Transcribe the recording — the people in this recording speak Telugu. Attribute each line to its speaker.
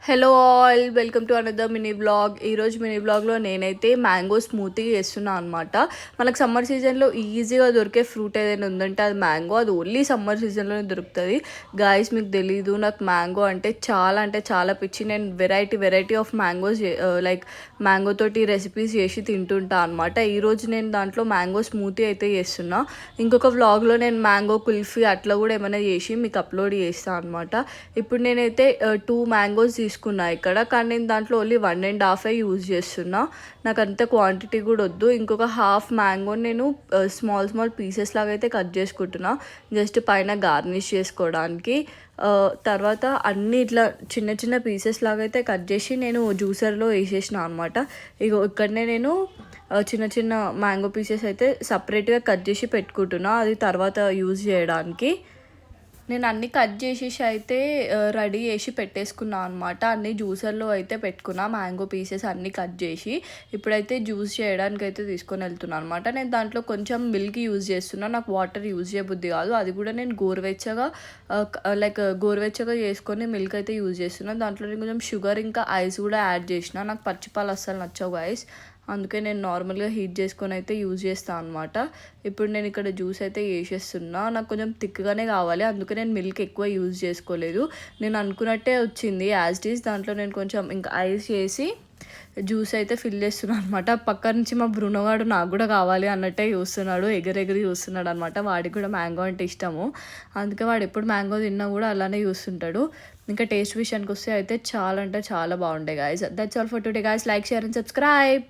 Speaker 1: Hello all, welcome to another mini blog. ఈరోజు మినీ బ్లాగ్లో నేనైతే మ్యాంగో స్మూతీ చేస్తున్నాను అనమాట. మనకు సమ్మర్ సీజన్లో ఈజీగా దొరికే ఫ్రూట్ ఏదైనా ఉందంటే అది మ్యాంగో. అది ఓన్లీ సమ్మర్ సీజన్లోనే దొరుకుతుంది. గాయస్, మీకు తెలీదు, నాకు మ్యాంగో అంటే చాలా పిచ్చి. నేను variety of mangoes like mango తోటి రెసిపీస్ చేసి తింటుంటా అనమాట. ఈరోజు నేను దాంట్లో మ్యాంగో స్మూతీ అయితే చేస్తున్నా. ఇంకొక వ్లాగ్లో నేను మ్యాంగో కుల్ఫీ అట్లా కూడా ఏమైనా చేసి మీకు అప్లోడ్ చేస్తాను అనమాట. ఇప్పుడు నేనైతే 2 మ్యాంగోస్ తీసుకున్నా ఇక్కడ, కానీ నేను దాంట్లో ఓన్లీ 1.5 యూజ్ చేస్తున్నా. నాకు అంత క్వాంటిటీ కూడా వద్దు. ఇంకొక హాఫ్ మ్యాంగో నేను స్మాల్ పీసెస్ లాగా అయితే కట్ చేసుకుంటున్నా, జస్ట్ పైన గార్నిష్ చేసుకోవడానికి. తర్వాత అన్నీ ఇట్లా చిన్న పీసెస్ లాగా అయితే కట్ చేసి నేను జ్యూసర్లో వేసేసిన అనమాట. ఇక్కడనే నేను చిన్న మ్యాంగో పీసెస్ అయితే సపరేట్గా కట్ చేసి పెట్టుకుంటున్నా, అది తర్వాత యూజ్ చేయడానికి. నేను అన్నీ కట్ చేసేసి అయితే రెడీ చేసి పెట్టేసుకున్నాను అనమాట. అన్నీ జ్యూసర్లో అయితే పెట్టుకున్నా, మ్యాంగో పీసెస్ అన్నీ కట్ చేసి. ఇప్పుడైతే జ్యూస్ చేయడానికి అయితే తీసుకొని వెళ్తున్నాను అనమాట. నేను దాంట్లో కొంచెం మిల్క్ యూజ్ చేస్తున్నాను, నాకు వాటర్ యూజ్ చేయబుద్ధి కాదు. అది కూడా నేను గోరువెచ్చగా చేసుకొని మిల్క్ అయితే యూజ్ చేస్తున్నాను. దాంట్లో నేను కొంచెం షుగర్ ఇంకా ఐస్ కూడా యాడ్ చేసిన. నాకు పచ్చిపాలు అస్సలు నచ్చవు ఐస్, అందుకే నేను నార్మల్గా హీట్ చేసుకొని అయితే యూజ్ చేస్తాను అనమాట. ఇప్పుడు నేను ఇక్కడ జ్యూస్ అయితే వేసేస్తున్నా. నాకు కొంచెం థిక్గానే కావాలి, అందుకే నేను మిల్క్ ఎక్కువ యూజ్ చేసుకోలేదు. నేను అనుకున్నట్టే వచ్చింది యాజ్ ఇట్ ఈస్. దాంట్లో నేను కొంచెం ఇంకా ఐస్ చేసి జ్యూస్ అయితే ఫిల్ చేస్తున్నాను అనమాట. పక్క నుంచి మా బ్రునోగాడు నాకు కూడా కావాలి అన్నట్టే చూస్తున్నాడు, ఎగిరెగిరి చూస్తున్నాడు అనమాట. వాడికి కూడా మ్యాంగో అంటే ఇష్టము, అందుకే వాడు ఎప్పుడు మ్యాంగో తిన్నా కూడా అలానే చూస్తుంటాడు. ఇంకా టేస్ట్ విషయానికి వస్తే అయితే చాలా బాగుంటాయి guys. That's all for today guys. Like, share and subscribe.